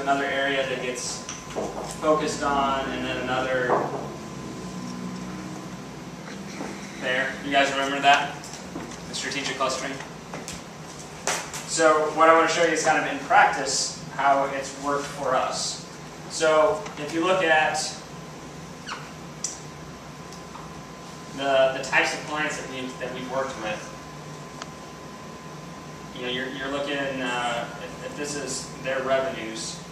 another area that gets focused on, and then another there. You guys remember that? The strategic clustering? So what I want to show you is kind of in practice how it's worked for us. So if you look at the types of clients that we've worked with, you know, you're looking if this is their revenues.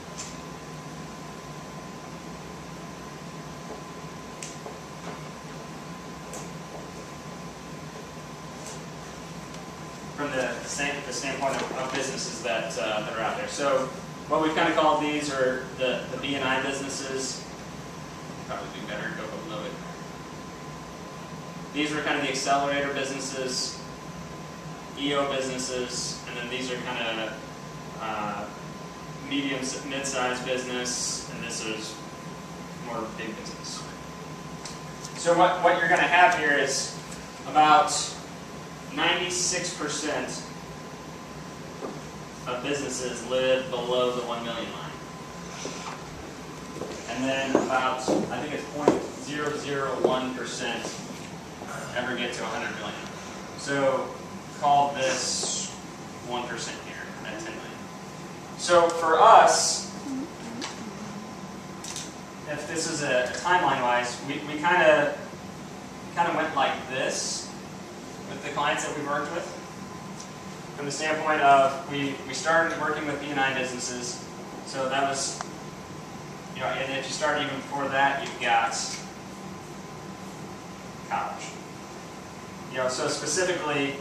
From the standpoint of businesses that are out there. So what we've kind of called these are the B&I businesses. Probably be better to go below it. These were kind of the accelerator businesses, EO businesses, and then these are kind of medium, mid-sized business, and this is more big business. So what you're going to have here is about 96% of businesses live below the 1 million line. And then about, I think it's 0.001% ever get to 100 million. So call this 1% here at 10 million. So for us, if this is a timeline-wise, we kind of went like this with the clients that we worked with. From the standpoint of, we started working with B&I businesses, so that was, you know, and if you start even before that, you've got college. You know, so specifically,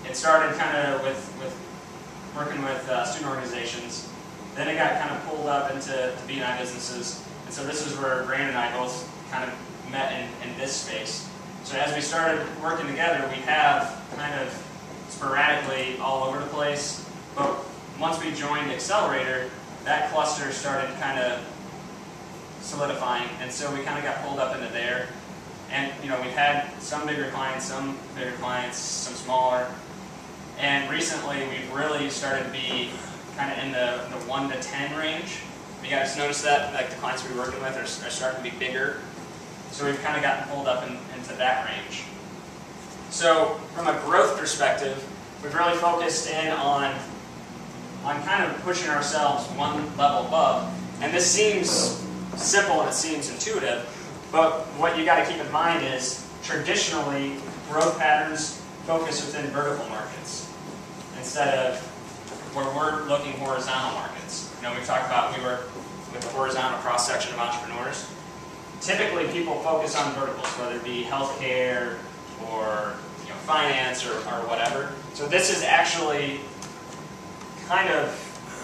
it started kind of with working with student organizations. Then it got kind of pulled up into B&I businesses, and so this is where Brandon and I both kind of met in this space. So as we started working together, we have kind of sporadically all over the place, but once we joined Accelerator, that cluster started kind of solidifying, and so we kind of got pulled up into there. And you know, we've had some bigger clients, some smaller, and recently we've really started to be kind of in the 1 to 10 range. You guys notice that, like the clients we're working with are starting to be bigger. So we've kind of gotten pulled up into that range. So from a growth perspective, we've really focused in on kind of pushing ourselves one level above. And this seems simple and it seems intuitive, but what you got to keep in mind is traditionally growth patterns focus within vertical markets instead of where we're looking horizontal markets. You know, we talked about we work with the horizontal cross-section of entrepreneurs. Typically, people focus on verticals, whether it be healthcare or finance or whatever. So this is actually kind of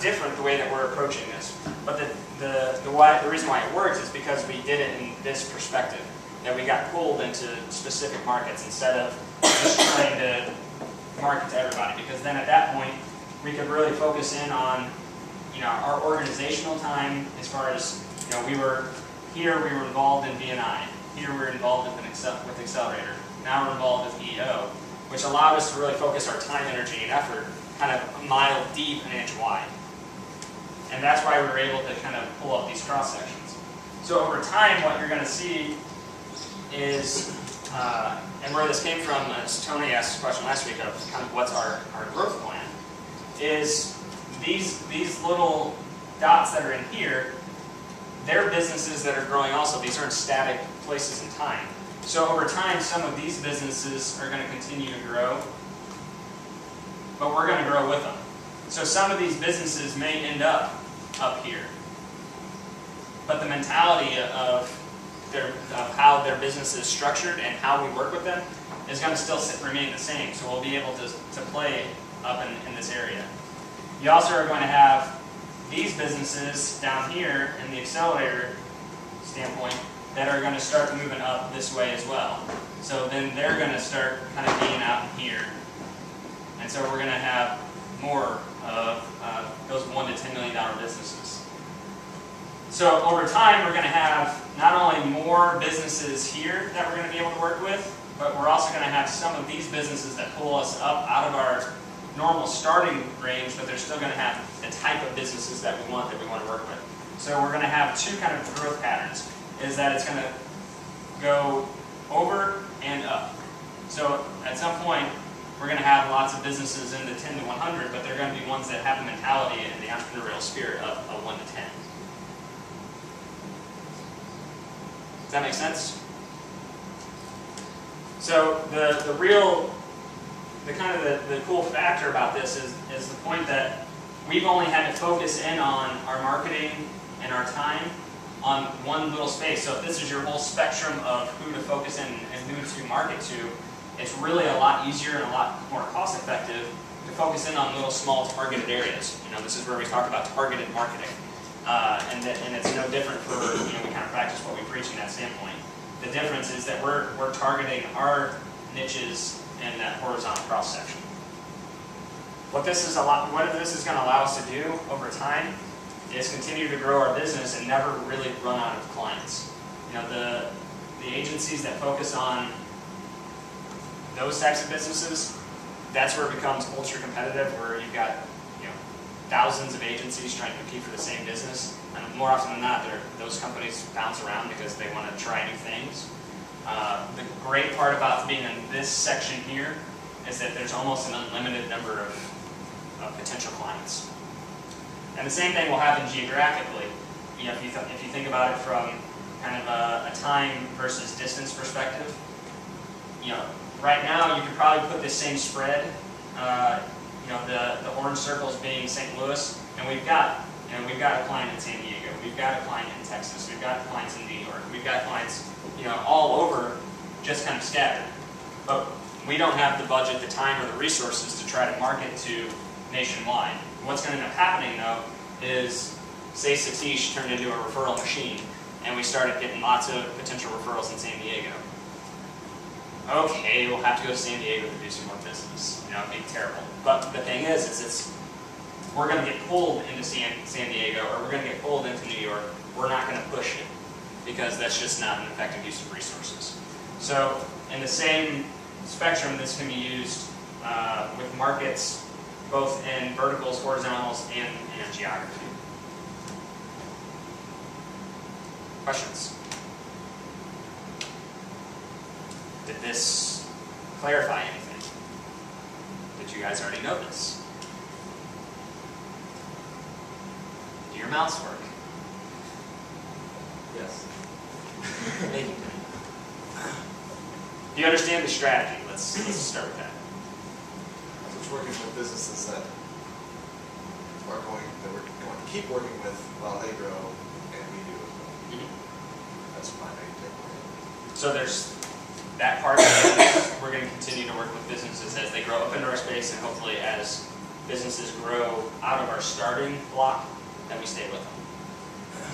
different the way that we're approaching this. But the reason why it works is because we did it in this perspective, that we got pulled into specific markets instead of just trying to market to everybody. Because then at that point, we could really focus in on our organizational time as far as we were involved in B&I. Here we were involved with Accelerator. Now we're involved with EO, which allowed us to really focus our time, energy, and effort kind of a mile deep and an inch wide. And that's why we were able to kind of pull up these cross sections. So over time, what you're going to see is, and where this came from, as Tony asked a question last week of kind of what's our growth plan, is these little dots that are in here, they're businesses that are growing also. These aren't static places in time. So over time, some of these businesses are going to continue to grow, but we're going to grow with them. So some of these businesses may end up here, but the mentality of how their business is structured and how we work with them is going to still remain the same. So we'll be able to play up in this area. You also are going to have these businesses down here in the accelerator standpoint that are going to start moving up this way as well. So then they're going to start kind of being out in here. And so we're going to have more of those $1 to $10 million businesses. So over time, we're going to have not only more businesses here that we're going to be able to work with, but we're also going to have some of these businesses that pull us up out of our normal starting range, but they're still going to have the type of businesses that we want to work with. So we're going to have two kind of growth patterns, is that it's going to go over and up. So at some point, we're going to have lots of businesses in the 10 to 100, but they're going to be ones that have the mentality and the entrepreneurial spirit of 1 to 10. Does that make sense? So the cool factor about this is the point that we've only had to focus in on our marketing and our time on one little space. So if this is your whole spectrum of who to focus in and who to market to, it's really a lot easier and a lot more cost effective to focus in on little small targeted areas. This is where we talk about targeted marketing. And it's no different for, we kind of practice what we preach in that standpoint. The difference is that we're targeting our niches in that horizontal cross section. What this is going to allow us to do over time is continue to grow our business and never really run out of clients. The agencies that focus on those types of businesses, that's where it becomes ultra competitive, where you've got thousands of agencies trying to compete for the same business. And more often than not, those companies bounce around because they want to try new things. The great part about being in this section here is that there's almost an unlimited number of potential clients. And the same thing will happen geographically. If you think about it from kind of a time versus distance perspective, right now you could probably put this same spread, the orange circles being St. Louis, and we've got a client in San Diego, we've got a client in Texas, we've got clients in New York, we've got clients all over, just kind of scattered. But we don't have the budget, the time, or the resources to try to market to nationwide. What's going to end up happening, though, is, say Satish turned into a referral machine, and we started getting lots of potential referrals in San Diego. Okay, we'll have to go to San Diego to do some more business. It'd be terrible. But the thing is we're going to get pulled into San Diego, or we're going to get pulled into New York. We're not going to push it, because that's just not an effective use of resources. So in the same spectrum, this can be used with markets, both in verticals, horizontals, and geography. Questions? Did this clarify anything? Did you guys already know this? Do your mouths work? Yes. Thank you. Do you understand the strategy? Let's start with that. So it's working with businesses that we're going to keep working with while they grow, and we do as well. Mm-hmm. That's my main takeaway. So there's that part of it. We're going to continue to work with businesses as they grow up into our space, and hopefully as businesses grow out of our starting block, then we stay with them.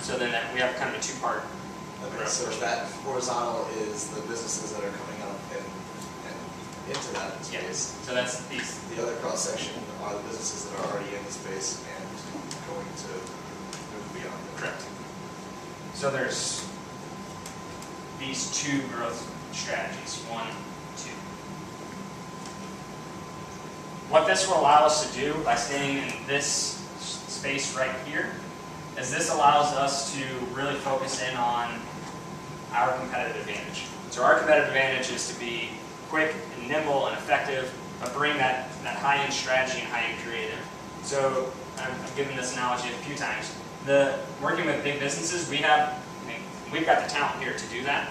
So then we have kind of a two-part. Okay, so that horizontal is the businesses that are coming up and into that space. Yes. So that's these. The other cross section are the businesses that are already in the space and going to move beyond it. Correct. So there's these two growth strategies, 1, 2. What this will allow us to do by staying in this space right here is this allows us to really focus in on our competitive advantage. So our competitive advantage is to be quick and nimble and effective, but bring that high-end strategy and high-end creative. So I've given this analogy a few times. Working with big businesses, we've got the talent here to do that.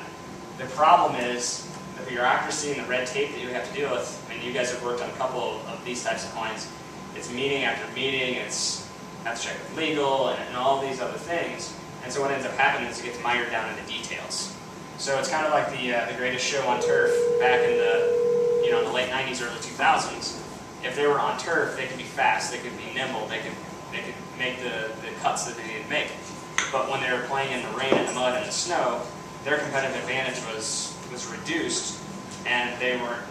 The problem is the bureaucracy and the red tape that you have to deal with. I mean, you guys have worked on a couple of these types of clients. It's meeting after meeting, and it's have to check with legal and all these other things. And so what ends up happening is it gets mired down into details. So it's kind of like the greatest show on turf back in the the late 90s, early 2000s. If they were on turf, they could be fast, they could be nimble, they could make the cuts that they needed to make. But when they were playing in the rain and the mud and the snow, their competitive advantage was reduced, and they weren't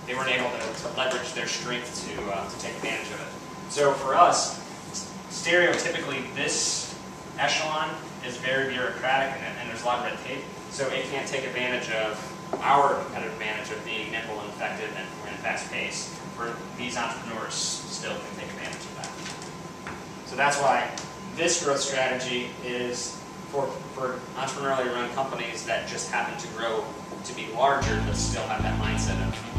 able to leverage their strength to take advantage of it. So for us, stereotypically, this echelon is very bureaucratic, and there's a lot of red tape, so it can't take advantage of our competitive advantage of being nimble and effective and fast paced, where these entrepreneurs still can take advantage of that. So that's why this growth strategy is for entrepreneurially run companies that just happen to grow to be larger but still have that mindset of